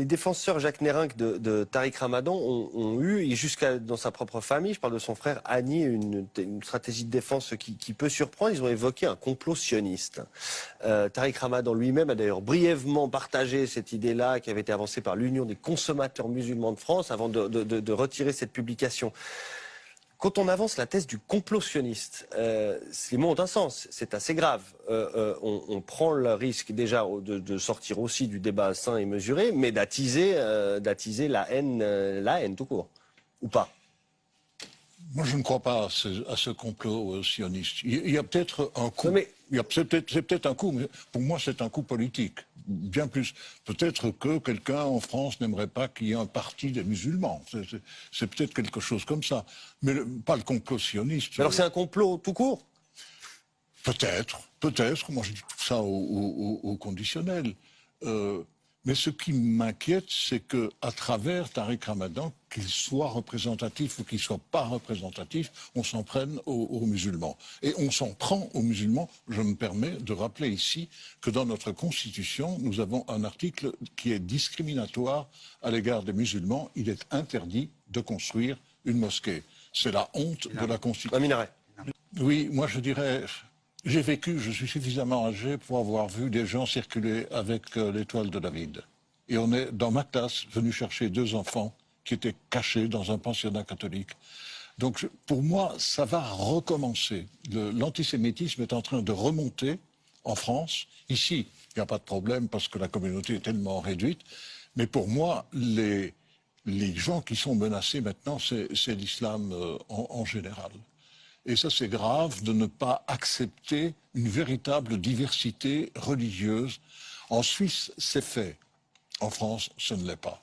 les défenseurs Jacques Nerenc de Tariq Ramadan ont eu, et jusqu'à dans sa propre famille, je parle de son frère Hani, une stratégie de défense qui peut surprendre. Ils ont évoqué un complot sioniste. Tariq Ramadan lui-même a d'ailleurs brièvement partagé cette idée-là qui avait été avancée par l'Union des consommateurs musulmans de France avant de retirer cette publication. Quand on avance la thèse du complot sioniste, les mots ont un sens, c'est assez grave. On prend le risque déjà de sortir aussi du débat sain et mesuré, mais d'attiser la haine tout court, ou pas. Moi, je ne crois pas à ce complot sioniste. Il y a peut-être un coup. Non, mais... C'est peut-être un coup, mais pour moi, c'est un coup politique. Bien plus. Peut-être que quelqu'un en France n'aimerait pas qu'il y ait un parti des musulmans. C'est peut-être quelque chose comme ça. Mais pas le complot sioniste. Mais alors c'est un complot tout court? Peut-être. Moi, je dis tout ça au conditionnel. Mais ce qui m'inquiète, c'est qu'à travers Tariq Ramadan, qu'il soit représentatif ou qu'il ne soit pas représentatif, on s'en prenne aux musulmans. Et on s'en prend aux musulmans. Je me permets de rappeler ici que dans notre Constitution, nous avons un article qui est discriminatoire à l'égard des musulmans. Il est interdit de construire une mosquée. C'est la honte de la Constitution. Un minaret. Oui, moi je dirais... J'ai vécu, je suis suffisamment âgé pour avoir vu des gens circuler avec l'étoile de David. Et on est, dans ma classe, venu chercher 2 enfants qui étaient cachés dans un pensionnat catholique. Donc pour moi, ça va recommencer. L'antisémitisme est en train de remonter en France. Ici, il n'y a pas de problème parce que la communauté est tellement réduite. Mais pour moi, les gens qui sont menacés maintenant, c'est l'islam en général. Et ça, c'est grave de ne pas accepter une véritable diversité religieuse. En Suisse, c'est fait. En France, ce ne l'est pas.